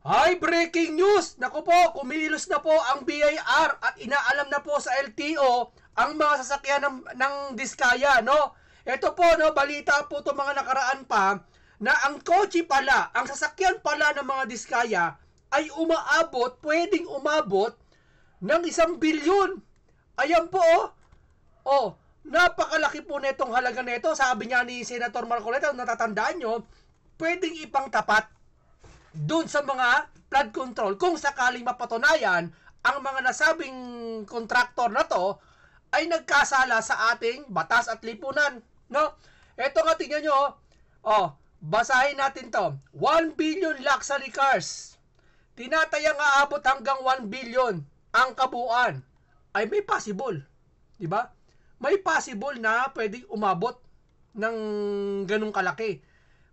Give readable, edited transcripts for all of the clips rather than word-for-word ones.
Ay, breaking news! Naku po, kumilos na po ang BIR at inaalam na po sa LTO ang mga sasakyan ng Diskaya, no? Ito po, no, balita po itong mga nakaraan pa na ang kotse pala, ang sasakyan pala ng mga Diskaya ay pwedeng umabot ng 1 bilyon. Ayan po, napakalaki po netong halaga nito. Sabi niya ni Senator Marcoleta, natatandaan nyo, pwedeng ipang tapat doon sa mga flood control kung sakaling mapatunayan ang mga nasabing kontraktor na to ay nagkasala sa ating batas at lipunan, no? Ito nga, tingnan nyo, basahin natin to. 1 billion luxury cars, tinatayang aabot hanggang 1 billion ang kabuuan. Ay may possible, di ba? May possible na pwedeng umabot ng ganung kalaki.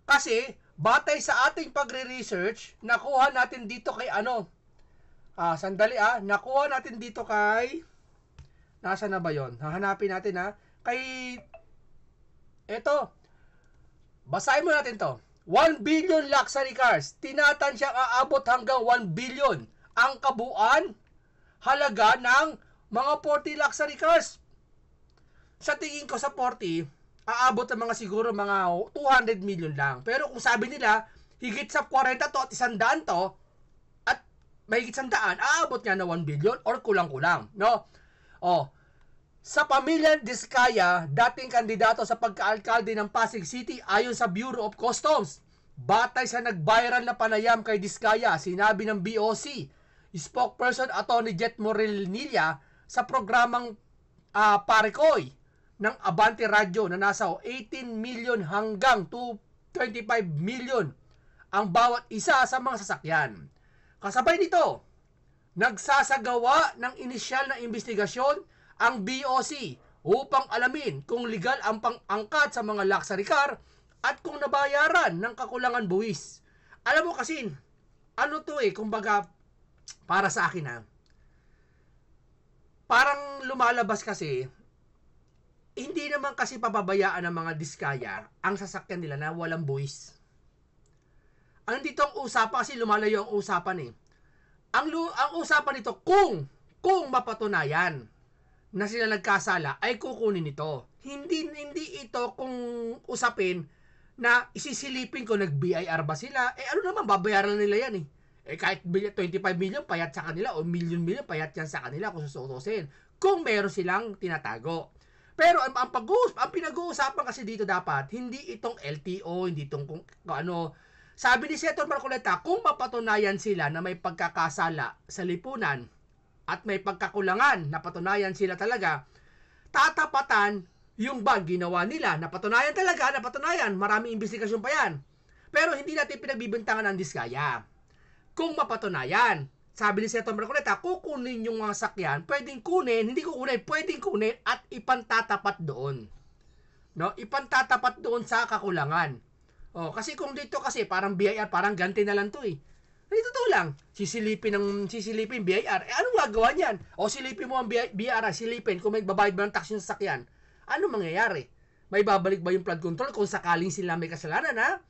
Kasi batay sa ating pagre-research, nakuha natin dito kay nakuha natin dito kay, nasa na ba yon? Hahanapin natin kay, eto, basahin mo natin to. 1 billion luxury cars, tinatansiyang aabot hanggang 1 billion ang kabuuan halaga ng mga 40 luxury cars. Sa tingin ko sa 40, aabot ang mga siguro mga 200 million lang. Pero kung sabi nila, higit sa 40 to at 100 to, at may higit 100, aabot nga na 1 billion or kulang-kulang, no? Sa pamilya Diskaya, dating kandidato sa pagka-alkalde ng Pasig City ayon sa Bureau of Customs. Batay sa nag-viral na panayam kay Diskaya, sinabi ng BOC, spokesperson Atty. Jet Morilnilla sa programang Parekoy ng Abante Radio na nasa 18 million hanggang 25 million ang bawat isa sa mga sasakyan. Kasabay nito, nagsasagawa ng inisyal na investigasyon ang BOC upang alamin kung legal ang pang-angkat sa mga luxury car at kung nabayaran ng kakulangan buwis. Alam mo kasi, kumbaga, para sa akin parang lumalabas kasi, hindi naman kasi pababayaan ng mga Diskaya ang sasakyan nila na walang buwis. Ang dito ang usapan, kasi lumalayo ang usapan Ang usapan nito, kung mapatunayan na sila nagkasala, ay kukunin ito. Hindi ito kung usapin na isisilipin ko nag-BIR ba sila. Ano naman, babayaran nila yan kahit 25 million payat sa kanila o million payat yan sa kanila kung susutusin. Kung meron silang tinatago. Pero ang pinag-uusapan kasi dito dapat, hindi itong LTO, hindi itong kung ano. Sabi ni Senator Marcoleta, kung mapatunayan sila na may pagkakasala sa lipunan at may pagkakulangan, napatunayan sila talaga, tatapatan yung ginawa nila. Napatunayan, maraming investigasyon pa yan. Pero hindi natin pinagbibintangan ang Diskaya. Kung mapatunayan, sabi ni Senator Marcoleta, kukunin yung mga sakyan, pwedeng kunin at ipantatapat doon. No? Ipantatapat doon sa kakulangan. Kasi kung dito kasi parang BIR, parang ganti na lang to Dito to lang. Sisilipin BIR. Anong gagawa niyan? Silipin mo ang BIR, silipin kung may babayad ba ng tax yung sasakyan. Ano mangyayari? May babalik ba yung flood control kung sakaling sila may kasalanan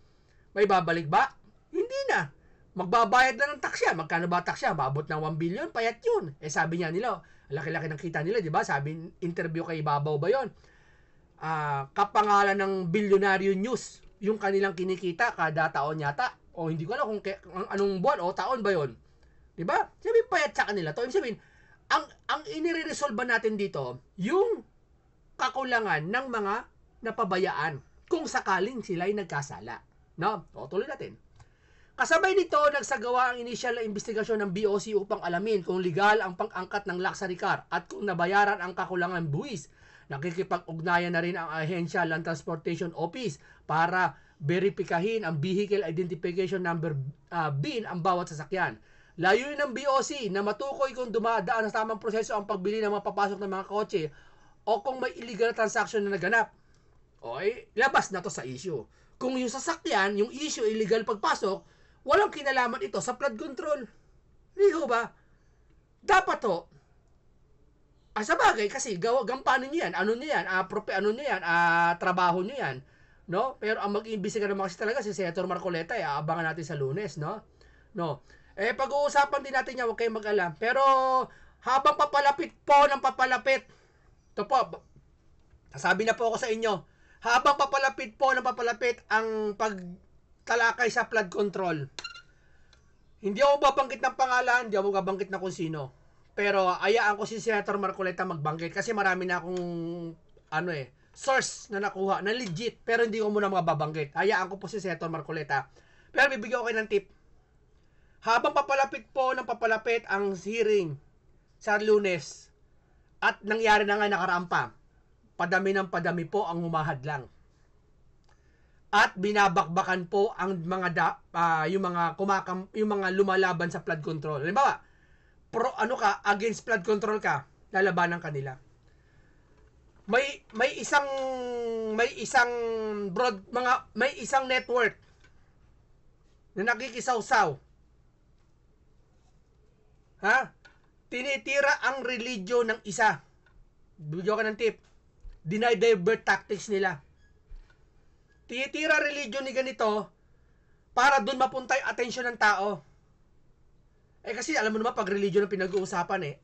May babalik ba? Hindi na. Magbabayad na ng tax yan. Magkano ba tax yan? Maabot ng 1 billion, payat yun. Sabi niya nila, laki-laki ng kita nila, di ba? Sabi, interview kay Babaw ba yun? Kapangalan ng Bilyonaryo News, yung kanilang kinikita kada taon yata. Hindi ko alam kung anong buwan o taon ba yun. Di ba? Sabi, payat sa kanila. Sabihin, ang iniresolve natin dito, yung kakulangan ng mga napabayaan kung sakaling sila ay nagkasala. No? Tuloy natin. Kasabay nito, nagsagawa ang inisyal na investigasyon ng BOC upang alamin kung legal ang pang-angkat ng luxury car at kung nabayaran ang kakulangan buwis. Nakikipag-ugnayan na rin ang ahensya Land Transportation Office para verifikahin ang Vehicle Identification Number BIN ang bawat sasakyan. Layunin ng BOC na matukoy kung dumadaan sa tamang proseso ang pagbili ng mga papasok ng mga kotse o kung may illegal transaction na naganap. Labas na to sa issue. Kung yung sasakyan, yung issue illegal pagpasok, walang kinalaman ito sa flood control. Hindi ko ba? Dapat sa bagay kasi gampanin niyo yan. Ano niyo yan? Trabaho niyo yan. No? Pero ang mag-iimbestiga naman kasi talaga si Senator Marcoleta, aabangan natin sa Lunes, no? Pag-uusapan din natin yan, huwag kayong mag-alam. Pero, habang papalapit po ng papalapit, ito po, sabi na po ako sa inyo, habang papalapit po ng papalapit ang pagtalakay sa flood control, hindi ako babanggit ng pangalan, hindi ako babanggit na kung sino. Pero, ayaan ko si Senator Marcoleta magbanggit kasi marami na akong, source na nakuha, na legit, pero hindi ko muna mababanggit. Hayaan ko po si Senator Marcoleta. Pero bibigyan ko kayo ng tip. Habang papalapit po ng papalapit ang hearing sa Lunes, at nangyari na nga nakaraan pa, padami ng padami po ang humahadlang. At binabakbakan po ang mga yung mga lumalaban sa flood control. Halimbawa, against flood control ka, lalabanan kanila. May isang network na nakikisawsaw. Ha? Tinitira ang religion ng isa. Bigyan ka ng tip. Dinidivert tactics nila. Tinitira religion ni ganito para doon mapunta yung atensyon ng tao. Kasi alam mo naman pag religion ang pinag-uusapan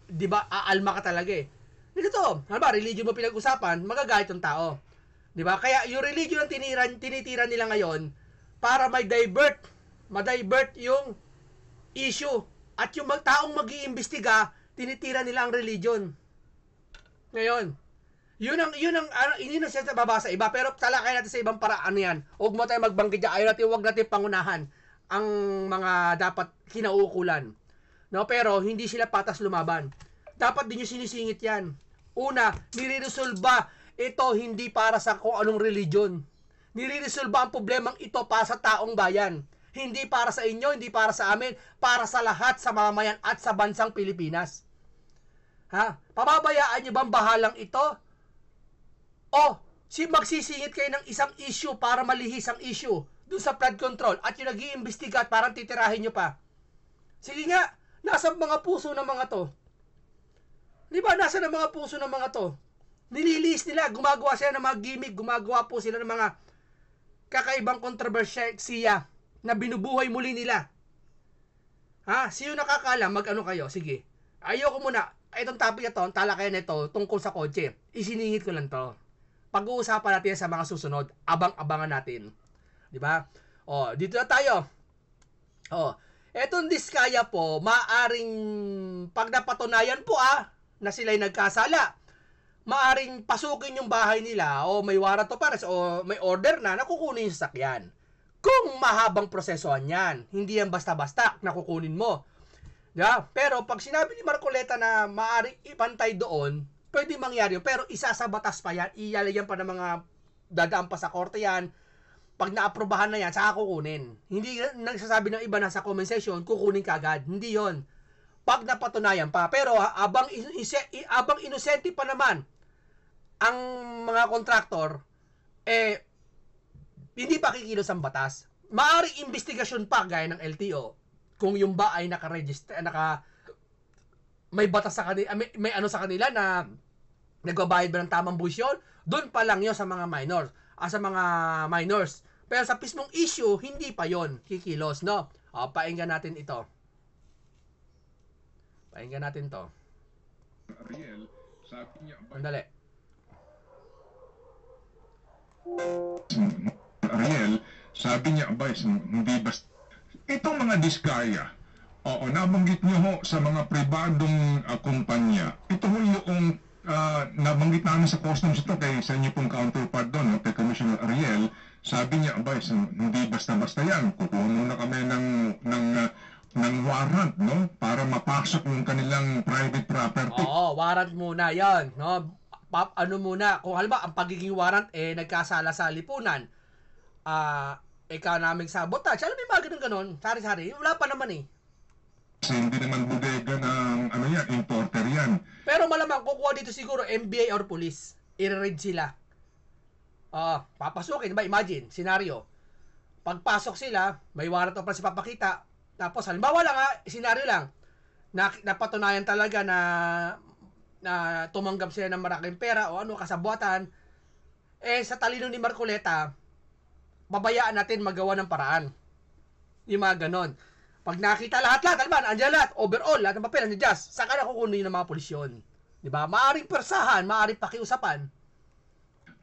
di ba, aalma ka talaga Ganito, ano ba, religion mo pinag-usapan, magagalit yung tao. Di ba? Kaya yung religion ang tinitira nila ngayon para ma-divert yung issue. At yung taong mag-iimbestiga, tinitira nila ang religion. Ngayon, yun ang siya babasa iba, pero talakay natin sa ibang paraan yan. Huwag mo tayo magbanggit dyan. Huwag natin pangunahan ang mga dapat kinauukulan. No? Pero, hindi sila patas lumaban. Dapat din yung sinisingit yan. Una, nire-resolba ito hindi para sa kung anong religion. Nire-resolba ang problemang ito para sa taong bayan. Hindi para sa inyo, hindi para sa amin, para sa lahat sa mamamayan at sa bansang Pilipinas. Ha? Pababayaan nyo bang bahalang ito? O, magsisingit kayo ng isang issue para malihis ang issue dun sa flood control at yung nag-iimbestiga at parang titirahin nyo pa. Sige nga, nasa mga puso ng mga to. Di ba, nasa ng mga puso ng mga to? Nililis nila, gumagawa sila ng mga gimmick, gumagawa po sila ng mga kakaibang kontrobersiya na binubuhay muli nila. Ha? Sino nakakaalam? Mag-ano kayo? Sige. Ayoko muna. Itong topic na to, talakayan na ito, tungkol sa kotse. Isiningit ko lang to. Pag-uusapan natin sa mga susunod, abang-abangan natin. Di ba? Dito na tayo. Etong diskaya po, maaring pag napatunayan po na sila'y nagkasala, maaring pasukin yung bahay nila o may warrant of arrest o may order na nakukunin yung sasakyan. Kung mahabang prosesoan yan, hindi yan basta-basta nakukunin mo. Diba? Pero pag sinabi ni Marcoleta na maaring ipantay doon, pwede mangyari yun. Pero isa sa batas pa yan, ilalagyan pa ng mga dadaan pa sa korte yan. Pag naaprobahan na yan, saka kukunin. Hindi nagsasabi ng iba na sa comment section, kukunin ka agad. Hindi yon. Pag napatunayan pa. Pero abang inosente pa naman ang mga kontraktor, hindi pa kikilos ang batas. Maaring investigasyon pa gaya ng LTO kung yung ba ay naka-register, may batas sa kanila, may ano sa kanila na nagbabayad ba ng tamang buwis yun, doon pa lang yun sa mga minors. Pero sa mismong issue, hindi pa yon kikilos, no? Painggan natin ito. Painggan natin to. Ariel, sabi niya ba? Andali. Ariel, sabi niya ba, hindi basta itong mga diskaya, nabanggit niyo ho sa mga pribadong kumpanya. Ito ho yung nabanggit namin sa customs ito sa inyo pong counterpart doon, kay Commissioner Ariel. Sabi niya, hindi basta-basta yan. Kukuha muna kami ng warrant, no? Para mapasok yung kanilang private property. Warrant muna yan, no? Muna, kung halimbawa, ang pagiging warrant, nagkasala sa lipunan, ikaw naming sabotage. Alam mo yung mga ganun, sari-sari. Wala pa naman Kasi hindi naman bodega ng, importer yan. Pero malamang, kukuha dito siguro MBA or police. I-raid sila. Papasukin, ba? Imagine, senaryo. Pagpasok sila, may warrant of arrest papakita. Tapos, halimbawa lang senaryo lang. Napatunayan talaga na tumanggap sila ng malaking pera o kasabuatan. Sa talino ni Marcoleta, babayaan natin magawa ng paraan. Yung mga ganon. Pag nakita lahat-lahat, alam ba, andyan lahat, overall, lahat ng papel, andyan just, saka na kukunin ng mga polisyon. Diba? Maaring persahan, maaring pakiusapan.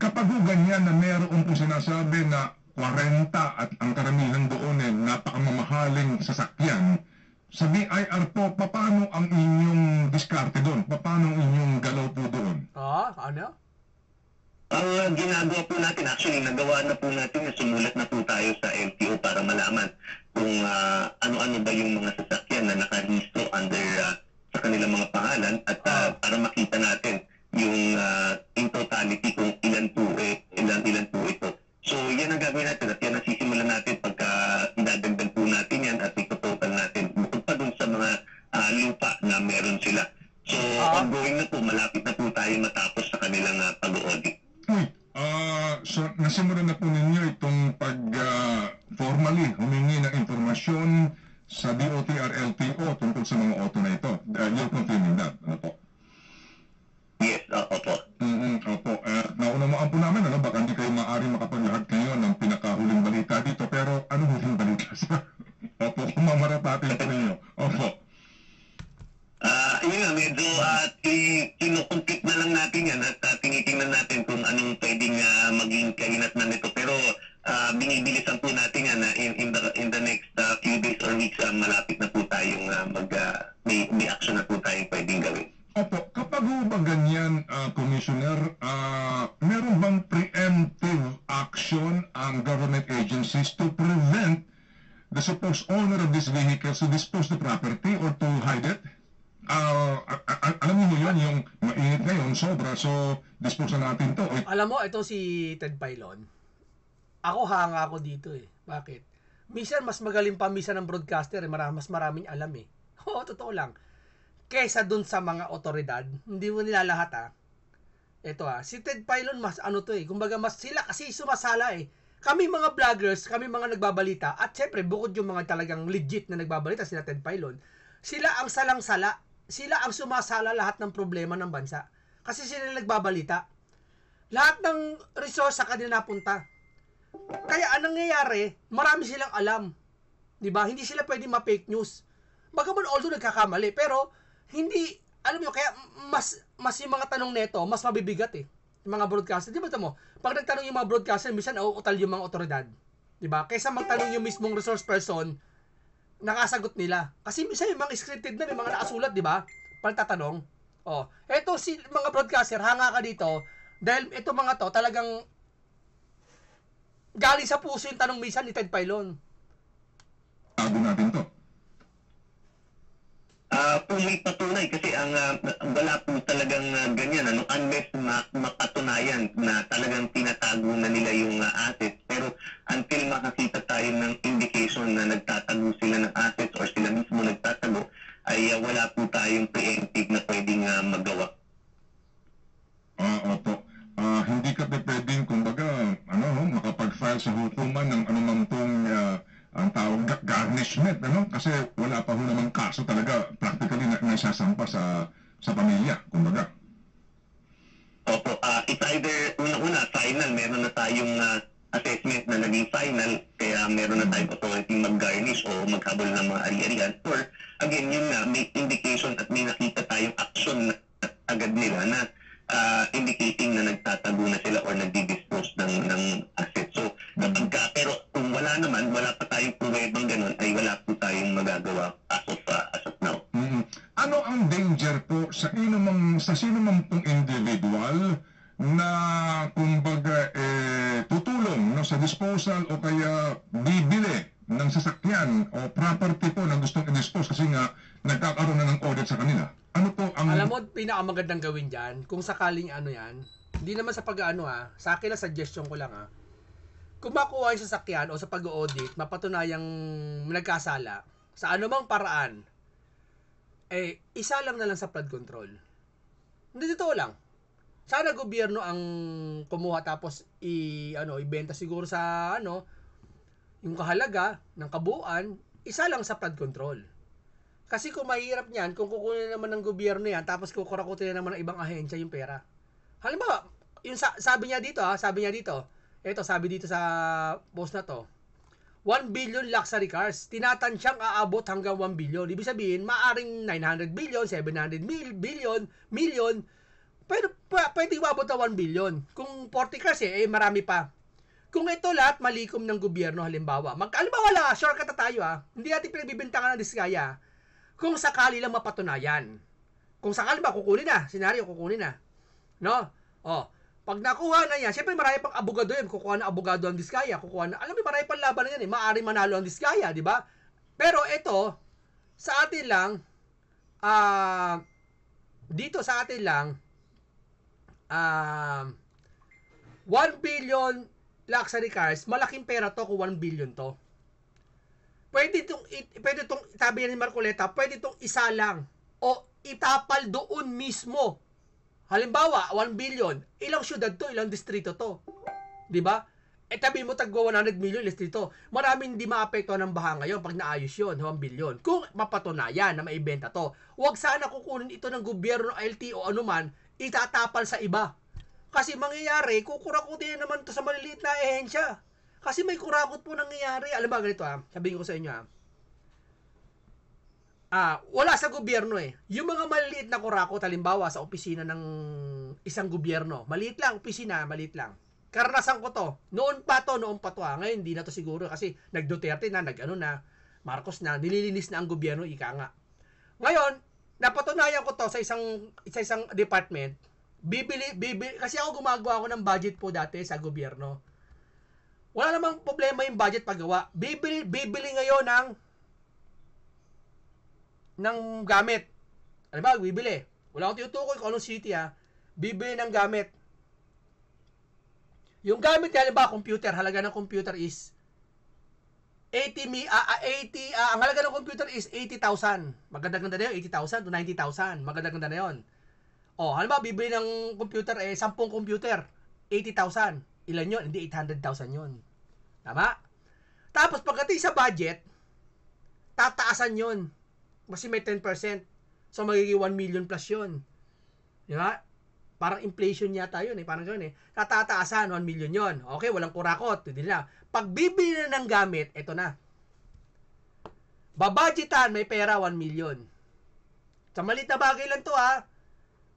Kapag ganyan na meron kong sinasabi na 40 at ang karamihan doon ay napakamamahaling sasakyan, sa BIR po, paano ang inyong diskarte doon? Paano ang inyong galaw po doon? Ano? Ang ginagawa po natin, actually, nagawa na po natin, sumulat na po tayo sa LTO para malaman kung ano-ano ba yung mga sasakyan na nakarehistro under sa kanilang mga pangalan at para makita natin yung in totality kung ilan po ito. So, yan ang gagawin natin at yan ang sisimulan natin pagka idadagdag po natin yan at itototal natin bukod pa dun sa mga lupa na meron sila. So, ongoing na po, malapit na po tayo matapos sa kanilang pag-audit. So nasimulan na po ninyo itong formally humingi ng informasyon sa DOTR-LTO tungkol sa mga auto na ito. You're confirming that, ano po? Yes, opo. Opo. Naunamaan po namin, baka hindi kayo maaaring makapaglahad kayo ng pinakahuling balita dito, pero ano huling balita sa? Opo, kumamaratatin po ninyo. Opo. Yun nga, medyo kinukumpit na lang natin yan at tinitingnan natin kung anong pwedeng maging kahinatnan nito. Pero binibilisan po natin yan na in the next few days or weeks, malapit na po tayong may action na po tayong pwedeng gawin. Opo, kapag ba ganyan, Commissioner, meron bang preemptive action ang government agencies to prevent the supposed owner of this vehicle to dispose the property or to hide it? Alam niyo yun, yung mainit ngayon, sobra, so dispose na natin to. Alam mo, ito si Ted Pailon. Ako hanga ako dito eh. Bakit? Minsan, mas magaling pa minsan ng broadcaster eh. Mas maraming alam eh. Oo, totoo lang. Kesa dun sa mga otoridad, hindi mo nila lahat Ito si Ted Pailon mas ano to eh. Kumbaga mas sila kasi sumasala eh. Kami mga vloggers, kami mga nagbabalita, at syempre bukod yung mga talagang legit na nagbabalita, sila Ted Pailon, sila ang salang-sala. Sila ang sumasala lahat ng problema ng bansa. Kasi sila nagbabalita. Lahat ng resource sa kanila napunta. Kaya anong nangyayari, marami silang alam. Diba? Hindi sila pwede ma-fake news. Bagaman although nagkakamali, pero hindi, alam nyo, kaya mas yung mga tanong neto, mas mabibigat eh. Yung mga broadcaster. Diba ito mo? Pag nagtanong yung mga broadcaster, minsan nauutal yung mga otoridad. Diba? Kaysa magtanong yung mismong resource person, nakasagot nila. Kasi minsan yung mga scripted na, may mga nakasulat, di ba? Pagtatanong. Eto si mga broadcaster, hanga ka dito, dahil ito mga to, talagang galing sa puso yung tanong minsan ni Ted Pailon. Tago natin to. Kung may patunay, kasi wala po talagang ganyan, unless makatunayan na talagang tinatago na nila yung assets. Pero until makakita tayo ng indication na nagtatago sila ng assets or sila mismo nagtatago, ay wala po tayong preemptive na pwedeng magawa. Opo. Hindi ka pwedeng, kumbaga, makapag-file sa hukuman ng anumang pong ang tawag garnishment, kasi wala pa ho namang kaso talaga practically na isasampa sa pamilya, kumbaga. Opo, it's either una-una, final, meron na tayong assessment na naging final, kaya meron na tayong authority mag-garnish o maghabol ng mga ari-arian, or again, yun nga, may indication at may nakita tayong action na agad nila na indicating na nagtatago na sila or nagdi-dispose ng assets. So, pero kung wala naman, wala pa tayong pruwebang ganun, ay wala po tayong magagawa as of now. Ano ang danger po sa sino man pong individual na kumbaga tutulong sa disposal o kaya bibili ng sasakyan o property po na gustong i-dispose kasi nga nagkakaroon na ng audit sa kanila? Ano po ang... Alam mo, pinakamagandang gawin dyan, kung sakaling yan, hindi naman sa sa akin na suggestion ko lang kung makuha yung sasakyan o sa pag-audit, mapatunayang nagkasala, sa anumang paraan, isa lang na lang sa flood control. Hindi, totoo lang. Sana gobyerno ang kumuha tapos ibenta siguro sa yung kahalaga ng kabuuan, isa lang sa flood control. Kasi kung mahirap niyan, kung kukunin naman ng gobyerno yan, tapos kukurakutin naman ng ibang ahensya yung pera. Halimbawa, yung sabi niya dito, eto sabi dito sa post na to, 1 billion luxury cars. Tinatansyang aabot hanggang 1 billion. Ibig sabihin, maaring 900 billion, 700 million, pero pwede umabot na 1 billion. Kung 40 cars marami pa. Kung ito lahat malikom ng gobyerno, halimbawa lang, shortcut na tayo hindi natin pinagbibintangan ng diskaya. Kung sakali lang mapatunayan. Kung sakali ba, kukunin na. Senaryo, kukunin na. No? Pag nakuha na yan, siyempre marami pang abogado yan. Kukuha na abogado ang diskaya. Alam mo, marami pang laban na yan Maaari manalo ang diskaya, di ba? Pero ito, sa atin lang, dito sa atin lang, 1 billion luxury cars, malaking pera to kung 1 billion to. Pwede itong, sabi ni Marcoleta, pwede itong isa lang o itapal doon mismo. Halimbawa, 1 billion, ilang syudad to, ilang distrito to. Di ba? Tabi mo tagwa 100 million distrito. Maraming hindi maapektuhan ng baha ngayon pag naayos yun, 1 billion. Kung mapatunayan na maibenta to, huwag sana kukunin ito ng gobyerno, LTO, anuman, itatapal sa iba. Kasi mangyayari, kukurakutin naman to sa maliliit na ehensya. Kasi may kurakot po nangyayari. Alam ba ganito sabihin ko sa inyo wala sa gobyerno Yung mga maliliit na kurakot, halimbawa sa opisina ng isang gobyerno, maliit lang, opisina, maliit lang. Karanasan ko to. Noon pa to. Ngayon, hindi na to siguro kasi nag-Duterte na, Marcos na, nililinis na ang gobyerno, ika nga. Ngayon, napatunayan ko to sa isang department. Bibili, kasi ako gumagawa ako ng budget po dati sa gobyerno. Wala namang problema yung budget paggawa. Bibili ngayon ng gamit. Ano ba, bibili. Wala akong tinutukoy kung anong city Bibili ng gamit. Yung gamit, halimbawa, computer, halaga ng computer is ang halaga ng computer is 80,000. Maganda-ganda na yun, 80,000 to 90,000. Maganda-ganda na yun. Halimbawa, bibili ng computer 10 computer, 80,000. Ilan yun? Hindi 800,000 yun. Tama? Tapos, pagdating sa budget, tataasan yun. Kasi may 10%. So, magiging 1 million plus yun. Di ba? Parang inflation yata yun Parang gano'n Tataasan, 1 million yun. Okay, walang kurakot. Hindi na. Pag bibili na ng gamit, eto na. Babudgetan, may pera, 1 million. Sa maliit na bagay lang to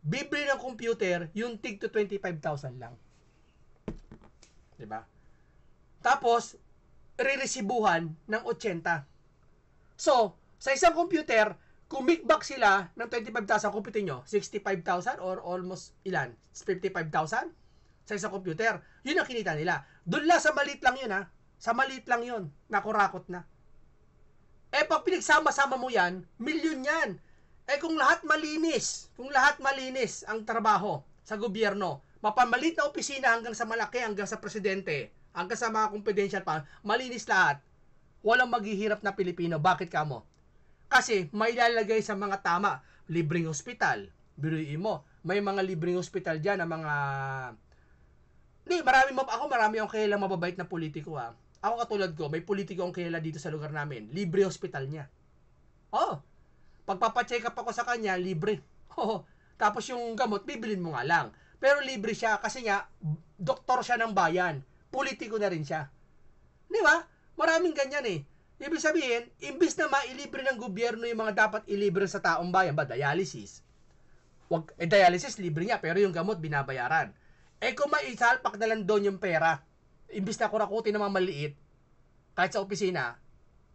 bibili ng computer, yung tig to 25,000 lang. Diba? Tapos, re-resibuhan ng 80. So, sa isang computer, kung kickback sila ng 25,000, kumpitin nyo, 65,000 or almost 55,000 sa isang computer. Yun ang kinita nila. Doon lang sa maliit lang yun Sa maliit lang yun. Nakurakot na. Pag pinagsama-sama mo yan, milyon yan. Kung lahat malinis ang trabaho sa gobyerno, mapamalit na opisina hanggang sa malaki, hanggang sa presidente, hanggang sa mga confidential pa, malinis lahat, walang maghihirap na Pilipino. Bakit kamo? Kasi may lalagay sa mga tama, libreng hospital. Biruin mo, may mga libreng hospital dyan na mga... marami akong kilala mababait na politiko Ako katulad ko, may politiko akong kilala dito sa lugar namin. Libre hospital niya. Pagpapacheck up ako sa kanya, libre. Tapos yung gamot, bibilin mo nga lang. Pero libre siya kasi nga, doktor siya ng bayan. Politiko na rin siya. Di ba? Maraming ganyan Ibig sabihin, imbis na mailibre ng gobyerno yung mga dapat ilibre sa taong bayan, dialysis. Dialysis, libre niya, pero yung gamot, binabayaran. Kung maisalpak na lang doon yung pera, imbis na kurakutin ng mga maliit, kahit sa opisina,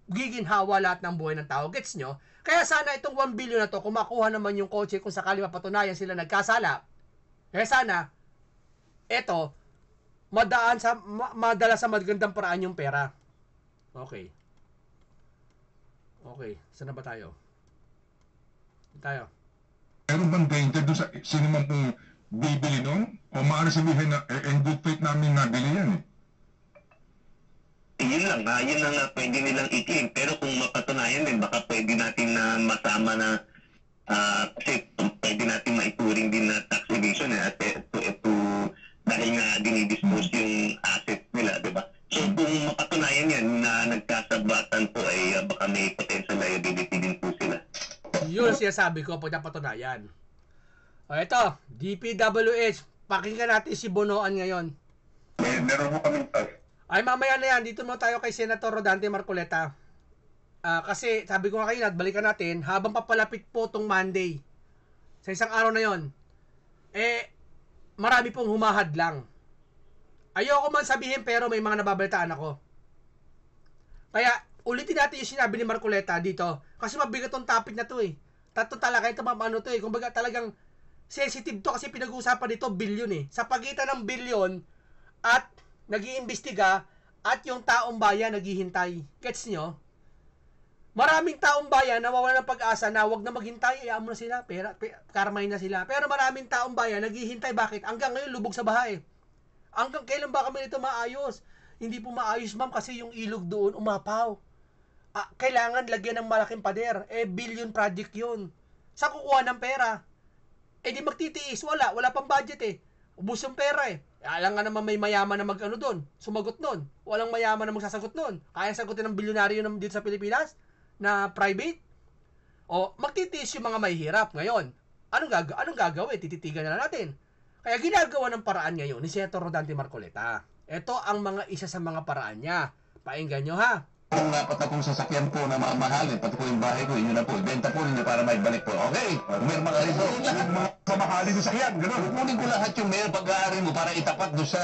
giginhawa lahat ng buhay ng tao. Gets nyo? Kaya sana itong 1 billion na to, kung makuha naman yung kotse, kung sakali mapatunayan sila nagkasala, kaya sana, madala sa magandang paraan yung pera. Okay, saan na ba tayo? Meron bang danger doon sa sino man pong bibili nun? O maaari sabihin na, in good faith namin nabili yan Yun lang pwede nilang i-claim. Pero kung mapatunayan din, baka pwede natin na masama na, kasi pwede natin maituring din na tax evasion at ito, dahil nga dinidispose yung asset nila, di ba? So kung mapatunayan yan na nagkasabatan po baka may potential liability din po sila. Yun siya sabi ko pag napatunayan. Ito, DPWH, pakinggan natin si Bonoan ngayon. Meron mo kaming task. Ay, mamaya na yan. Dito mo tayo kay Senator Rodante Marcoleta. Kasi, sabi ko nga kayo, balikan natin, habang papalapit po tong Monday, sa isang araw na yon, marami pong humahad lang. Ayoko man sabihin, pero may mga nababalitaan ako. Kaya, ulitin natin yung sinabi ni Marcoleta dito, kasi mabigat tong topic na to eh. Talaga, ito ano to eh. Kumbaga talagang sensitive to kasi pinag-uusapan dito, bilyon eh. Sa pagitan ng bilyon at nag-iimbestiga at yung taong bayan naghihintay. Gets nyo? Maraming taong bayan nawawalan ng pag-asa na wag na maghintay, hayaan mo na sila, karmay na sila. Pero maraming taong bayan naghihintay. Bakit? Hanggang ngayon lubog sa bahay. Hanggang kailan ba kami nito maayos? Hindi po maayos, ma'am, kasi yung ilog doon umapaw. Kailangan lagyan ng malaking pader. Billion project yun. Sa kukuha ng pera? Di magtitiis. Wala pang budget eh. Ubus yung pera eh. Alam nga naman may mayaman na mag-ano doon. Sumagot doon. Walang mayaman na magsasagot doon. Kaya sagutin ng bilyonaryo dito sa Pilipinas na private. Magtitiis yung mga mahihirap ngayon. Anong gagawin? Tititigan na natin. Kaya ginagawa ng paraan ngayon ni Senator Rodante Marcoleta. Ito ang isa sa mga paraan niya. Painggan nyo ha. Kung apat na pong sasakyan po na mamahalin, pati po yung bahay ko, inyo na po, ibenta po ninyo para maibalik po. Okay, umirma ka rito. Mamahalin sa sakyan, gano'n. Kukunin ko lahat yung mayor pag-aari mo para itapat doon sa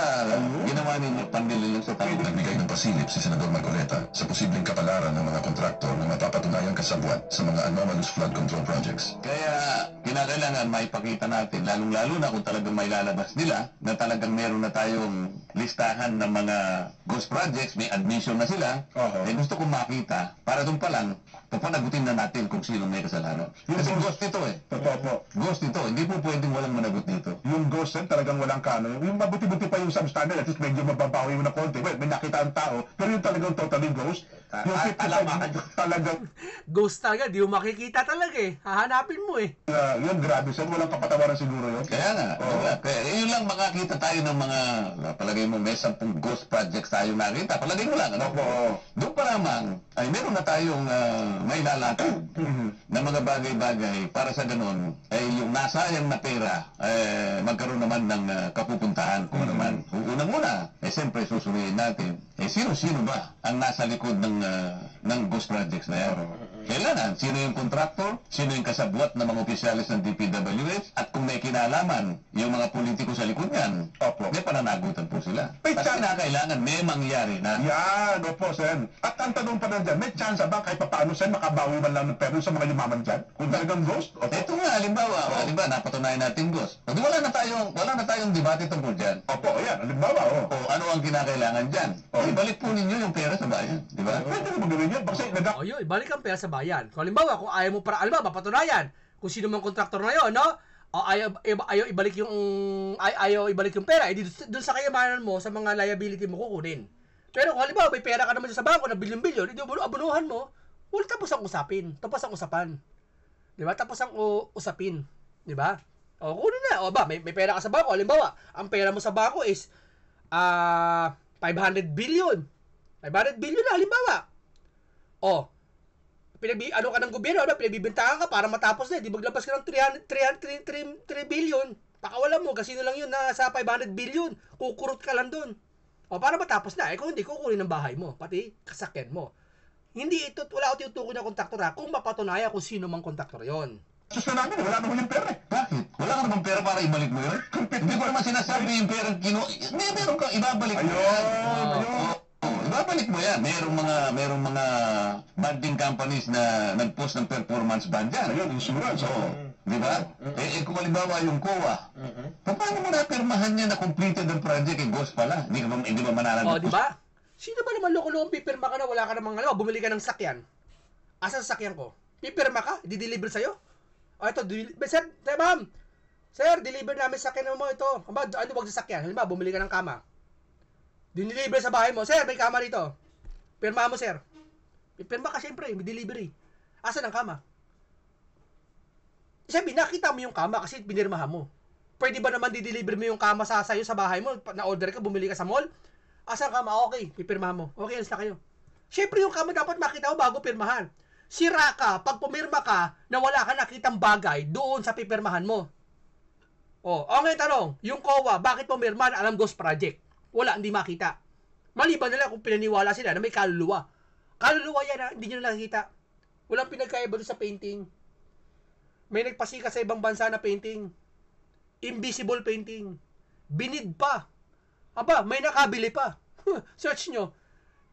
ginawa ninyo, pandililin sa tao. Nagbigay ng pasilip si Senador Marcoleta sa posibleng kapalaran ng mga kontraktor na mapapatunayan kasabwat sa mga anomalous flood control projects. Kaya kinakailangan maipakita natin, lalong-lalo na kung talagang may lalabas nila, na talagang meron na tayong listahan ng mga ghost projects, may admission na sila. Gusto kong makita, para doon pa lang, papanagutin na natin kung sino may kasalanan. Kasi ghost ito eh. Totoo. Ghost ito, hindi po pwedeng walang managot dito. Yung ghost talagang walang kano. Yung mabuti-buti pa yung substandard, at least medyo mababawi mo na konti. Well, may nakita ang tao, pero yung talagang totally ghost, yung 55 talagang, Ghost talaga, di mo makikita talaga eh. Hahanapin mo eh. yun grabe sir, walang kapatawaran siguro yun. Kaya nga, kaya yun lang makakita tayo ng mga, palagay mo may 10 ghost projects tayo nakita. Palagay mo lang, ano? Doon pa lamang, ay meron na tayong may lalakad na mga bagay-bagay para sa ganun, ay yung nasayang na pera, magkaroon naman ng kapupuntahan kung naman. Unang-una, siyempre susulihin natin, sino-sino ba ang nasa likod ng ghost projects na yan? Kailangan, sino yung kontraktor, sino yung kasabwat ng mga opisyalis ng DPWH, at kung may kinalaman yung mga politiko sa likod yan, may pananagutan po sila. Kasi kinakailangan may mangyari na. Yan, opo, sen. At ang tanong pa na dyan, may chance ba kahit paano, sen, makabawi man lang ng pera sa mga yumaman dyan? Kung talagang ghost? Ito nga, halimbawa, napatunayan natin ghost. Pag wala na tayong debate tungkol dyan. Opo, yan, halimbawa, O ano ang kinakailangan dyan? Ibalik po ninyo yung pera sa bayan, di ba? Pwede mo magawin yan. Kasi Ibalik ang pera sa bayan. Kung halimbawa, kung ayaw mo mapatunayan, kung sino mang kontraktor na yun, no? Ayaw ibalik yung pera, doon sa kayamanan mo, sa mga liability mo kukunin. Pero kung halimbawa, may pera ka naman sa bangko na bilyon-bilyon, abunuhan mo, wala tapos ang usapan. Di ba? Tapos ang usapin. Di ba? Kunin na. May pera ka sa bangko. Halimbawa, ang pera mo sa bangko is 500 billion. 500 billion na, halimbawa. Ano ka ng gobyerno, pinagbibintangan ka para matapos na. Di maglabas ka ng 3 billion. Pakawalan mo, kasino lang yun na sa 500 billion. Kukurot ka lang dun. Para matapos na. Kung hindi, kukunin ng bahay mo. Pati kasakyan mo. Wala ko tinutukoy na kontraktor kung mapatunayan kung sino mang kontraktor yon. sus na namin, wala naman yung pera eh. Bakit? Wala ka namang pera para ibalik mo yun? Hindi ko naman sinasabi yung pera meron kang ibabalik mo yan. Ibabalik mo yan. Merong mga banding companies na nag-post ng performance band yan. Ayun, insurance. Di ba? Kung halimbawa yung COA, paano mo napirmahan niya na completed ang project? Ghost pala. Hindi ba mananagot? Di ba? Sino ba naman loko-lokong pipirma ka na wala ka namang bumili ka ng sakyan? Asa sa sakyan ko? Pipirma ka? Di-deliver sa'yo? Ito, sir, ma'am. Sir, deliver namin sakyan mo ito. Wag sa sakyan. Halimbawa, bumili ka ng kama. Diniliver sa bahay mo. Sir, may kama dito. Pirma mo, sir. Pirma ka, siyempre. May delivery. Asan ang kama? Sabi, nakita mo yung kama kasi pinirmahan mo. Pwede ba naman di-deliver mo yung kama sa'yo sa bahay mo? Na-order ka, bumili ka sa mall? Asan ang kama? Okay, pipirmahan mo. Okay, alis na kayo. Siyempre, yung kama dapat makita mo bago pirmahan. Sira ka, pag pumirma ka, na wala ka nakitang bagay doon sa pipirmahan mo. Okay, tanong. Yung COA, bakit pumirma na alam ghost project? Wala, hindi makita. Maliban na lang kung pinaniwala sila na may kaluluwa. Kaluluwa yan ha, hindi nyo na nakikita. Walang pinagkaiba doon sa painting. May nagpasika sa ibang bansa na painting. Invisible painting. Binid pa. Aba, may nakabili pa. Search nyo.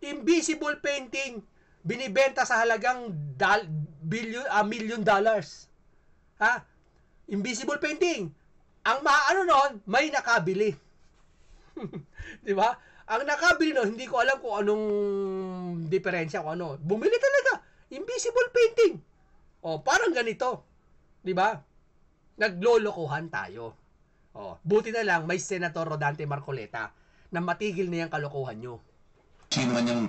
Invisible painting. Binibenta sa halagang $1 million. Ha? Invisible painting. Ang maano nun, may nakabili. Di ba? Ang nakabili nun, hindi ko alam kung anong diferensya, kung ano. Bumili talaga. Invisible painting. O, parang ganito. Di ba? Naglolokohan tayo. O, buti na lang may Senator Rodante Marcoleta na matigil na yung kalokohan nyo. Sino man yung,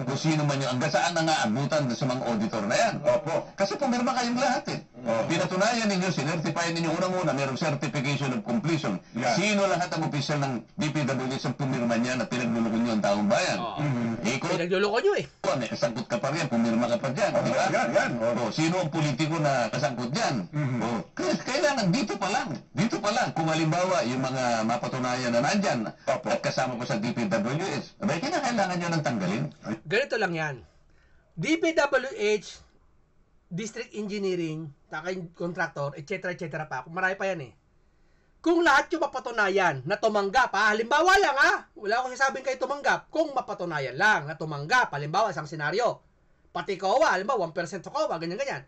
kung sino man yung, hanggang saan na nga abutan sa mga auditor na yan. Opo. Kasi pumirma kayong lahat eh. Pinatunayan ninyo, sinertify ninyo unang-una, mayroong certification of completion. Yeah. Sino lahat ang opisyal ng DPWH ang pumirma niya na pinagluloko nyo ang taong bayan? Pinagluloko nyo eh. May kasangkot ka pa rin, pumirma ka pa dyan. Diba? Yan. Sino ang politiko na kasangkot dyan? Kailangan dito pa lang, kung halimbawa yung mga mapatunayan na nandyan at kasama ko sa DPWH, abay, kailangan nyo nang tanggalin. Ganito lang yan. DPWH, District Engineering, contractor, etc. pa. Marami pa yan eh. Kung lahat yung mapatunayan na tumanggap, halimbawa lang wala akong sasabing kayo tumanggap, kung mapatunayan lang na tumanggap, halimbawa isang senaryo, pati COA, halimbawa 1% sa COA, ganyan-ganyan.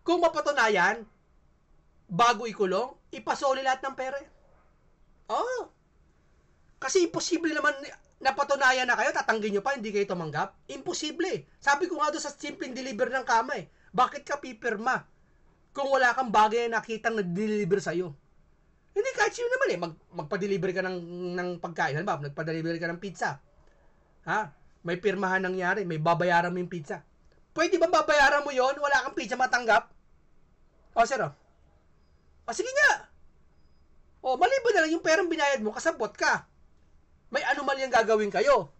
Kung mapatunayan, bago ikulong, ipasoli lahat ng pera. Kasi imposible naman napatunayan na kayo, tatanggin nyo pa, hindi kayo tumanggap. Imposible. Sabi ko nga doon sa simpleng deliver ng kama bakit ka pipirma kung wala kang bagay na nakitang nag-deliver sa'yo? Hindi, kahit sino naman magpa-deliver ka ng pagkain. Halimbawa, nagpa-deliver ka ng pizza. May pirmahan nangyari, may babayaran mo yung pizza. Pwede ba babayaran mo yon? Wala kang pizza matanggap? Sir, sige nga. Maliban na lang yung perang binayad mo, kasabot ka. May anomalyang gagawin kayo.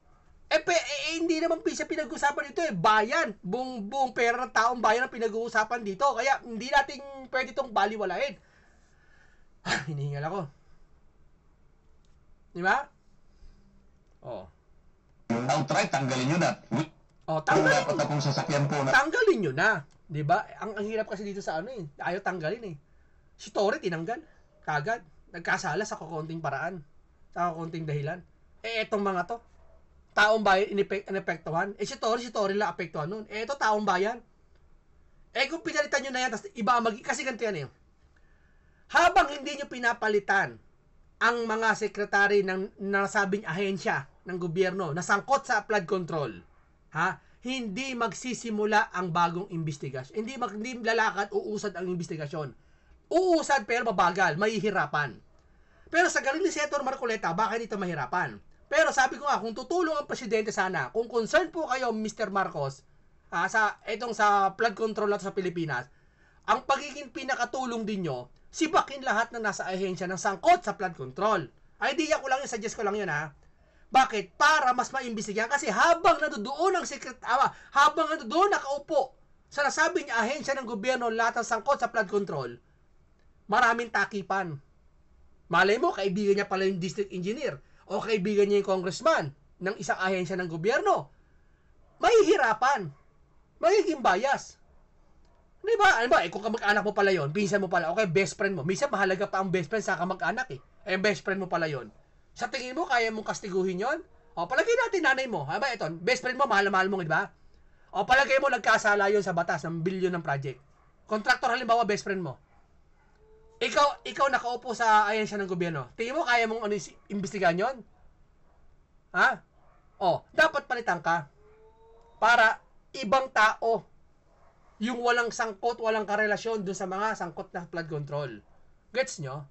Hindi naman pizza pinag-usapan dito bayan. Buong pera ng taong bayan ang pinag-uusapan dito. Kaya hindi natin pwede itong baliwalain. Hinihingal ako. Di ba? Outright, tanggalin nyo na. Tanggalin. Dapat akong sasakyan po na. Tanggalin nyo na. Di ba? Ang hirap kasi dito sa ayaw tanggalin Si Torre tinanggal. Kagad. Nagkasala sa kukunting paraan. Sa kukunting dahilan. Etong mga to. Taong bayan inepektuhan. Si Torre lang apektuhan nun. Ito taong bayan. Kung pinalitan nyo na yan, iba kasi ganito yan Habang hindi nyo pinapalitan ang mga sekretary ng nasabing ahensya ng gobyerno na sangkot sa flood control, hindi magsisimula ang bagong investigasyon. Hindi lalakad, uusad ang investigasyon. Uusad pero mabagal, mahihirapan. Pero sa galing ni Senator Marcoleta, baka dito mahirapan. Pero sabi ko kung tutulong ang presidente sana, kung concerned po kayo, Mr. Marcos, sa flood control natin sa Pilipinas, ang pagiging pinakatulong din nyo, sibakin lahat na nasa ahensya ng sangkot sa flood control. Idea ko lang yun, suggest ko lang yun Bakit? Para mas maimbestigahan. Kasi habang nandoon ang habang nandoon nakaupo sa nasabing ahensya ng gobyerno lahat ng sangkot sa flood control, maraming takipan. Malay mo, kaibigan niya pala yung district engineer o kaibigan niya yung congressman ng isang ahensya ng gobyerno. Mahihirapan. Magiging bias. Di ba? Kung kamag-anak mo pala yon, pinsan mo pala, okay, best friend mo. Minsan mahalaga pa ang best friend sa kamag-anak best friend mo pala yon. Sa tingin mo, kaya mong kastiguhin yon? Palagay natin nanay mo. Ito, best friend mo, mahal-mahal mo, di ba? Palagay mo, nagkasala yon sa batas ng bilyon ng project. Contractor, halimbawa, best friend mo. Ikaw nakaupo sa ahensya ng gobyerno. Tingin mo, kaya mong imbestigahan yon? Dapat palitan ka para ibang tao yung walang sangkot, walang karelasyon dun sa mga sangkot na flood control. Gets nyo?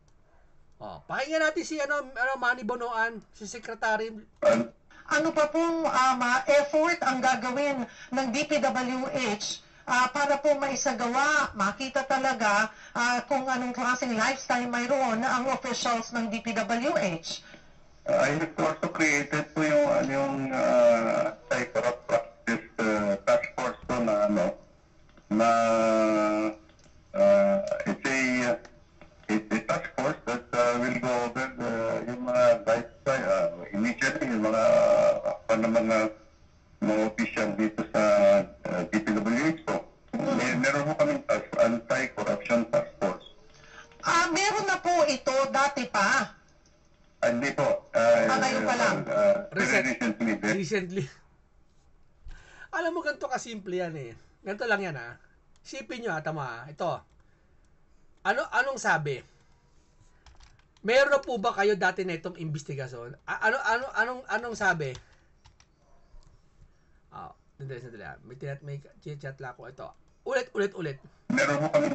Pakinggan natin si Manny Bonoan, si Secretary. Ano pa pong effort ang gagawin ng DPWH para po maisagawa, makita talaga kung anong klaseng lifestyle mayroon ang officials ng DPWH? I have also created po yung psycho practice task force po na it's a task force that will go over yung mga lifestyle, initially yung mga mga opisyal dito sa DPWH po. Meron po kami anti-corruption task force. Meron na po ito dati pa. Hindi po. Ngayon pa lang. Recently. Alam mo, ganito kasimple yan eh. Ganito lang yan ha. Sipin nyo ha, tama ha. Ito. Anong sabi? Meron na po ba kayo dati na itong investigasyon? Anong sabi? May chat lang ako. Ito. Ulit. Meron po kami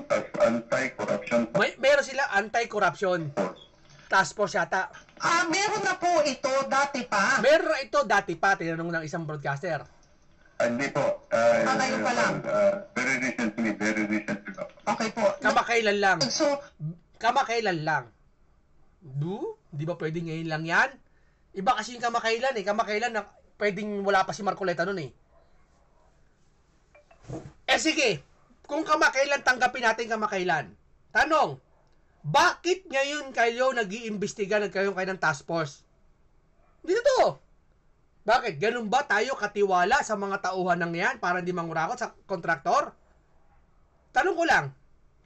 anti-corruption. Meron sila anti-corruption task force yata. Meron na po ito dati pa. Meron na ito dati pa, tinanong ng isang broadcaster. Hindi po. Ngayon pa lang. Very recently po. Okay po. Kamakailan lang. So, Kamakailan lang. Di ba pwedeng ngayon lang yan? Iba kasi yung kamakailan eh. Kamakailan na pwedeng wala pa si Marcoleta nun eh. Sige. Kung kamakailan, tanggapin natin kamakailan. Tanong, bakit ngayon kayo nag-iimbestiga, nagkaroon kayo ng task force? Dito to. Bakit? Ganun ba tayo katiwala sa mga tauhan ng yan para hindi mangurakot sa kontraktor? Tanong ko lang,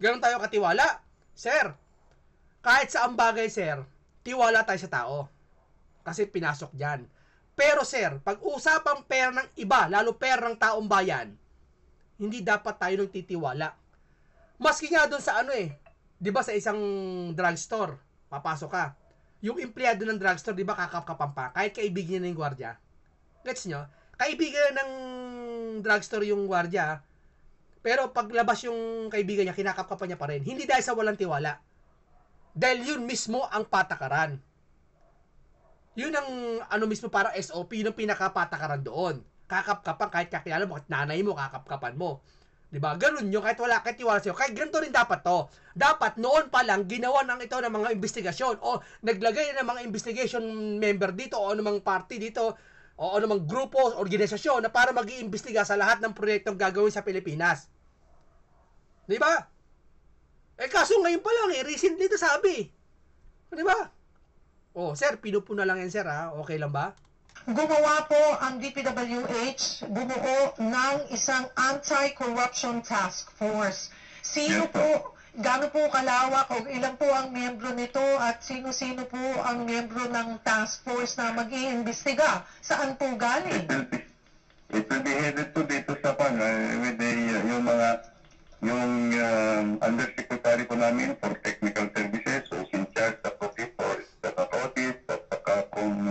ganun tayo katiwala? Sir, kahit sa bagay, sir, tiwala tayo sa tao. Kasi pinasok dyan. Pero sir, pag usapang pera ng iba, lalo pera ng taong bayan, hindi dapat tayo nang titiwala. Maski nga doon sa di ba sa isang drugstore, papasok ka. Yung empleyado ng drugstore, di ba kakap-kapan pa, kahit kaibigan niya na yung gwardiya. Gets nyo? Kaibigan ng drugstore yung gwardiya, pero paglabas yung kaibigan niya, kinakap-kapan niya pa rin. Hindi dahil sa walang tiwala. Dahil yun mismo ang patakaran. Yun ang mismo para SOP, yun ang pinakapatakaran doon. Kakap-kapan, kahit kakilala mo, kahit nanay mo, kakap-kapan mo. Diba? Ganun yun, kahit wala, kahit tiwala sa'yo. Kahit ganito rin dapat to. Dapat noon pa lang, ginawa ng ito ng mga investigasyon o naglagay ng mga investigation member dito o anumang party dito o anumang grupo, organisasyon na para mag-iimbestiga sa lahat ng proyektong gagawin sa Pilipinas. Diba? Kaso ngayon pa lang recently ito sabi. Diba? Sir, pinupuna lang yan sir ha. Okay lang ba? gumawa po ang DPWH, bumuo ng isang anti-corruption task force. Sino po, gaano po kalawak o ilan po ang miyembro nito at sino-sino po ang miyembro ng task force na mag-iimbestiga? Saan po galing? It will be headed po dito sa with yung undersecretary po namin for technical services, so in charge po for audit, at saka kung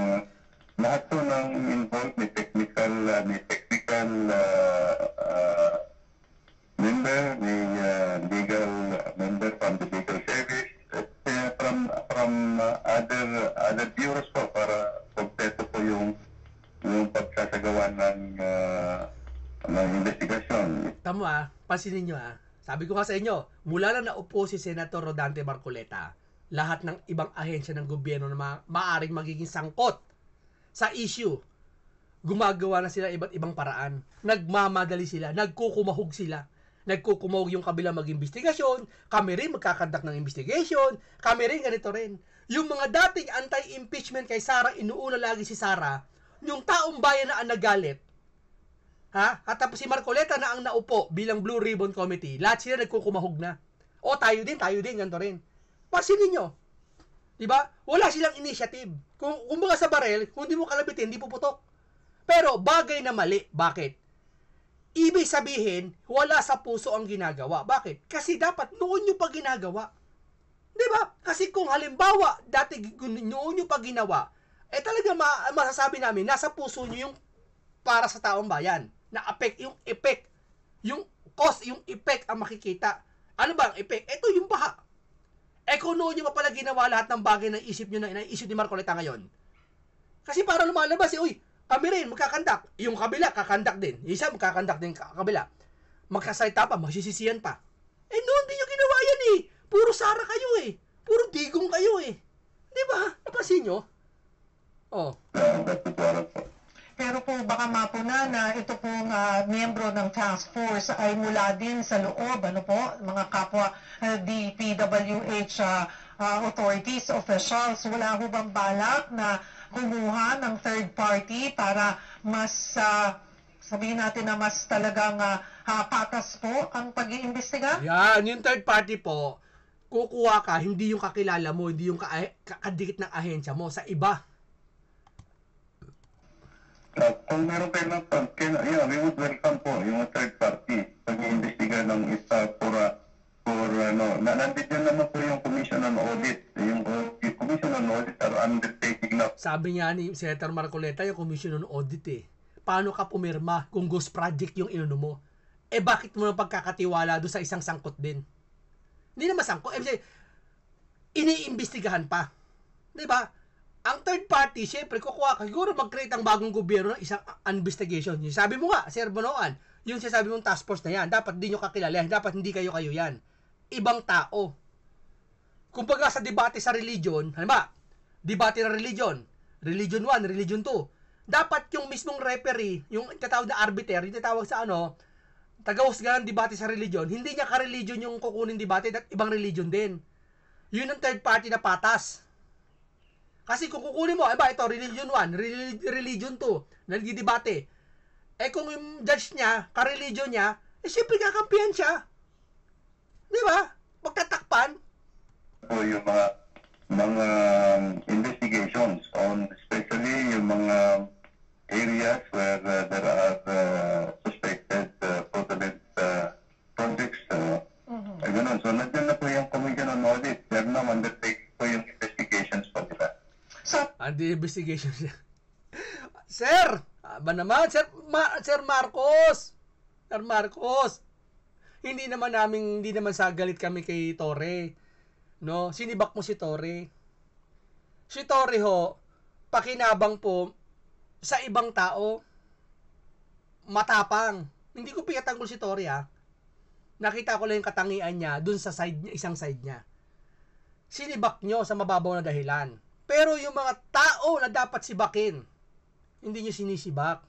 lahat po ng involved, may technical member, may legal member from the legal service, at from other bureaus po para kompleto po yung pagsasagawa ng investigasyon. Tama pansinin nyo Sabi ko nga sa inyo, mula na naupo si Senator Rodante Marcoleta, lahat ng ibang ahensya ng gobyerno na maaaring magiging sangkot sa issue, gumagawa na sila iba't ibang paraan. Nagmamadali sila, nagkukumahog sila. Nagkukumahog yung kabila mag-investigasyon, kami rin magkakandak ng investigation, kami rin ganito rin. Yung mga dating anti-impeachment kay Sara, inuuna lagi si Sara, yung taong bayan na ang nagalit, at tapos si Marcoleta na ang naupo bilang Blue Ribbon Committee, lahat sila nagkukumahog na. Tayo din, ganito rin. Pansinin nyo. Diba? Wala silang initiative. Kung baga sa barel, kung di mo kalabitin, di puputok. Pero bagay na mali. Bakit? Ibig sabihin, wala sa puso ang ginagawa. Bakit? Kasi dapat noon nyo pa ginagawa. Diba? Kasi kung halimbawa, dati noon nyo pa ginawa, talaga masasabi namin, nasa puso nyo yung para sa taong bayan. Na yung effect, yung cause, yung effect ang makikita. Ano ba ang effect? Ito yung baha. Kung noon nyo pa pala ginawa lahat ng bagay na isip nyo na isip ni Marcoleta ngayon. Kasi para lumalabas, kami rin magkakandak. Yung kabila, kakandak din. Isa magkakandak din kabila. Magkasalita pa, magsisisiyan pa. Noon din nyo ginawa yan Puro Sara kayo Puro digong kayo Di ba? Napansin nyo? Pero po baka mapuna na ito pong miyembro ng task force ay mula din sa loob, mga kapwa DPWH authorities, officials. Wala ho bang balak na kumuha ng third party para mas sabihin natin na mas talagang patas po ang pag-iimbestiga? Yan, yung third party po, kukuha ka, hindi yung kakilala mo, hindi yung kadikit ng ahensya mo, sa iba. Kung meron kayo ng we would welcome po yung third party pag-iimbestiga ng isa for nandito naman po yung Commission on Audit. Yung Commission on Audit are undertaking na. Sabi nga ni Senator Marcoleta, yung Commission on Audit paano ka pumirma kung ghost project yung inuno mo? Bakit mo nang pagkakatiwala doon sa isang sangkot din? Hindi naman sangkot. Iniimbestigahan pa. Diba? Ang third party, syempre, kukuha ka. Siguro mag-create ang bagong gobyerno ng isang investigation. Yung sabi mo nga, Sir Bonoan, yung sinasabi mong task force na yan, dapat di nyo kakilala, dapat hindi kayo yan. Ibang tao. Kumbaga sa debate sa religion, halimbawa, debate ng religion 1, religion 2, dapat yung mismong referee, yung tatawag na arbiter, yung tatawag sa taga-husga ng debate sa religion, hindi niya ka-religion yung kukunin debate at ibang religion din. Yun ang third party na patas. Kasi kung kukunin mo, ito, religion 1, religion 2, nagdidebate. Kung yung judge niya, ka-religion niya, siyempre kakampihan siya. Di ba? Magtatakpan. Po yung mga investigations on especially yung mga areas where there are suspected fraudulent projects. Ganun. So, nandiyan na po yung Commission on Audit. They're now undertaking po yung investigations po nila. Investigation siya. Sir! Ba naman? Sir Marcos! Sir Marcos! Hindi naman sa galit kami kay Torre. No? Sinibak mo si Torre. Si Torre ho, pakinabang po sa ibang tao, matapang. Hindi ko pinatanggol si Torre Nakita ko lang yung katangian niya dun sa isang side niya. Sinibak nyo sa mababaw na dahilan. Pero yung mga tao na dapat sibakin, hindi nyo sinisibak.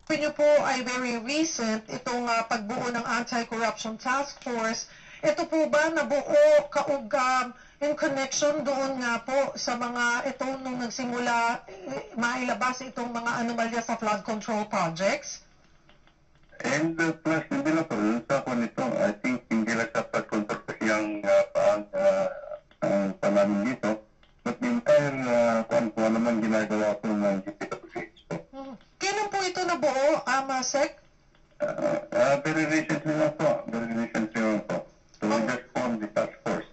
Sabi nyo po ay very recent itong pagbuo ng Anti-Corruption Task Force. Ito po ba nabuo kaugam in connection doon nga po sa mga nung nagsimula mailabas itong mga anomalya sa flood control projects? And plus, hindi lang po, sa ako nito, I think hindi lang sa flood control kasi ang panamin dito. But the entire kung ano naman ginagawa po ng DPWH po. Kailan po ito nabuo, Sec? Very recently lang po. So we just formed the task force.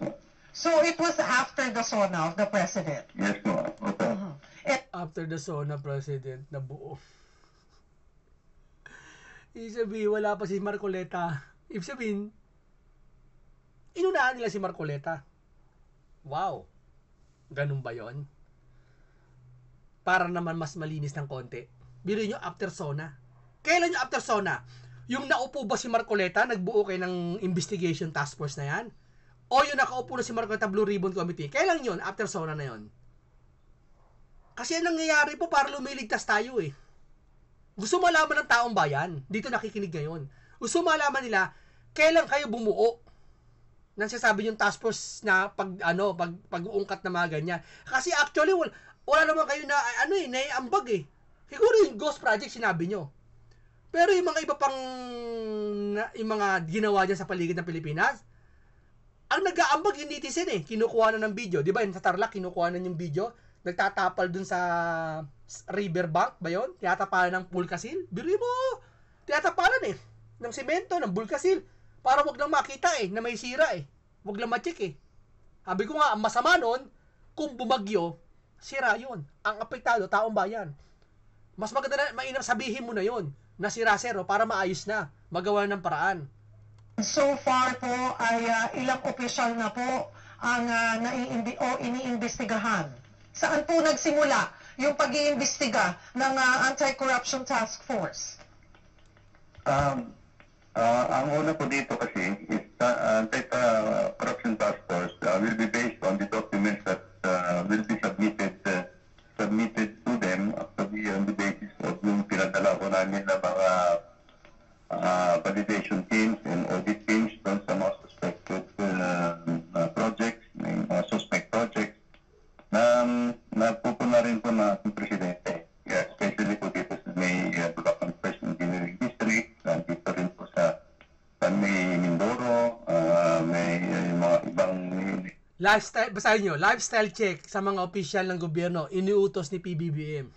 So it was after the SONA of the President? Yes po. Okay. After the SONA President nabuo. Ibig sabihin, wala pa si Marcoleta. Ibig sabihin, inunahan nila si Marcoleta. Wow. Ganun ba yon? Para naman mas malinis ng konti. Biro nyo after SONA. Kailan nyo after SONA? Yung naupo ba si Marcoleta, nagbuo kayo ng investigation task force na yan? O yung nakaupo na si Marcoleta Blue Ribbon Committee? Kailan yun? After SONA na yon? Kasi ang nangyayari po para lumiligtas tayo Gusto malaman ng taong bayan, dito nakikinig ngayon. Gusto malaman nila, kailan kayo bumuo? Nang sinasabi yung task force na pag-uungkat na mga ganyan. Kasi actually, wala naman kayo na, naiambag Siguro yung ghost project sinabi nyo. Pero yung mga iba pang, yung mga ginawa dyan sa paligid ng Pilipinas, ang nag-aambag yung netizen kinukuha na ng video. Di ba yung sa Tarlac, kinukuha na yung video, nagtatapal dun sa riverbank ba yun? Tinatapalan ng pulkasil. Biri mo! Tinatapalan ng semento, ng bulkasil. Para wag lang makita na may sira Wag lang ma-check Sabi ko nga, ang masama nun, kung bumagyo, sira yun. Ang apektado, taong bayan. Mas maganda na, mainam sabihin mo na yun, na sira para maayos na, magawa ng paraan. So far po ay ilang opisyal na po ang iniimbestigahan. Saan po nagsimula yung pag-iimbestiga ng Anti-Corruption Task Force? Ang una po dito kasi is Anti-Corruption Task Force will be based on the documents that will be submitted to them on the basis of yung pinadala ko namin na mga validation teams and audit teams doon sa mga suspected projects, suspect projects na nagpupuna rin May Mindoro, may mga ibang... Lifestyle, basahin nyo, lifestyle check sa mga opisyal ng gobyerno, iniutos ni PBBM.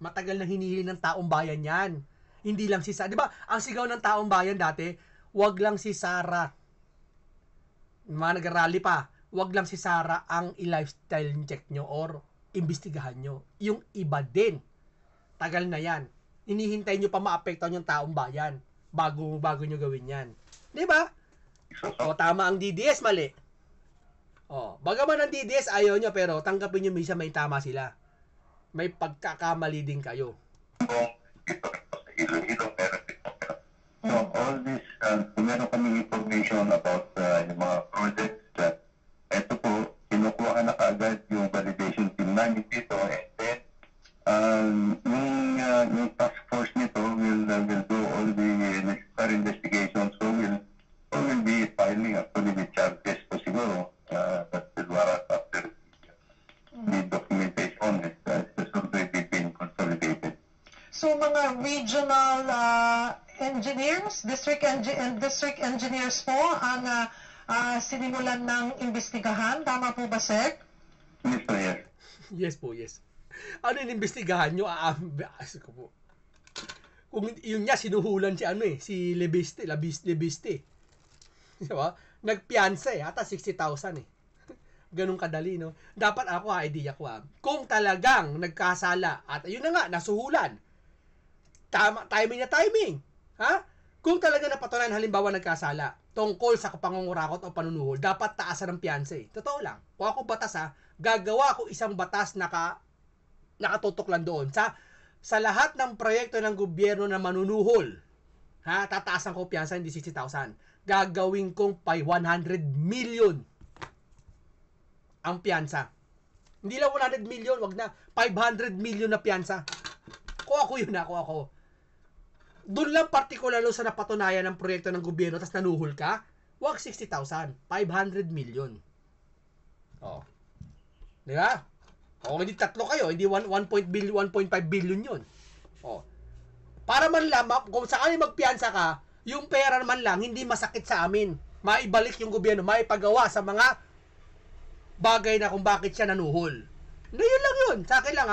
Matagal nang hinihili ng taong bayan yan. Hindi lang si Sara. Di ba, ang sigaw ng taong bayan dati, wag lang si Sara. Mga nag-rally pa, wag lang si Sara ang i-lifestyle check nyo or imbestigahan nyo. Yung iba din. Tagal na yan. Hinihintay nyo pa maapektuhan yung taong bayan bago nyo gawin yan. Di ba? O, tama ang DDS, mali. O, bagaman ang DDS ayaw nyo, pero tanggapin nyo minsan may tama sila. May pagkakamali din kayo. So, all this, meron kaming information about yung mga projects that ito po, kinukuha na kaagad yung validation team namin dito, and then, yung task force nito will do all the necessary investigations, so we'll be filing actually the charges po siguro, that will warrant after the documentation has already been consolidated. So mga regional engineers, district engineers po ang sinimulan ng imbestigahan. Tama po ba, Sec? Yes po, yes. Yes po, yes. Ano yung imbestigahan nyo? Kung yun nga, sinuhulan si Lebiste. Diba? Nagpiansa ata 60,000 Ganun kadali, no? Dapat ako, idea ko kung talagang nagkasala, at yun na nga, nasuhulan. Timing. Ha? Kung talaga napatunayan halimbawa nagkasala tungkol sa pangungurakot o panunuhol, dapat taasan ng piyansa. Totoo lang. Kung ako batas gagawa ako isang batas nakatutok lang doon. Sa lahat ng proyekto ng gobyerno na manunuhol, tataasan ko piyansa, hindi 60,000. Gagawin kong 100 million ang piyansa. Hindi lang 100 million, wag na. 500 million na piyansa. Kung ako yun, ako. Doon lang partikular sa napatunayan ng proyekto ng gobyerno tapos nanuhol ka, wag 60,000, 500 million. Oh. Di ba? O hindi tatlo kayo, hindi 1.5 billion yun. Oh. Para man lang, kung sakali magpiyansa ka, yung pera man lang, hindi masakit sa amin. Maibalik yung gobyerno, maipagawa sa mga bagay na kung bakit siya nanuhol. No, yun lang yun. Sa akin lang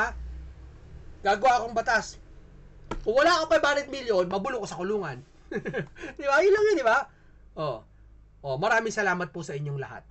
gagawa akong batas. Kung wala akong 500 million, mabulok ko sa kulungan. Di ba? Yun lang yun, di ba? Maraming salamat po sa inyong lahat.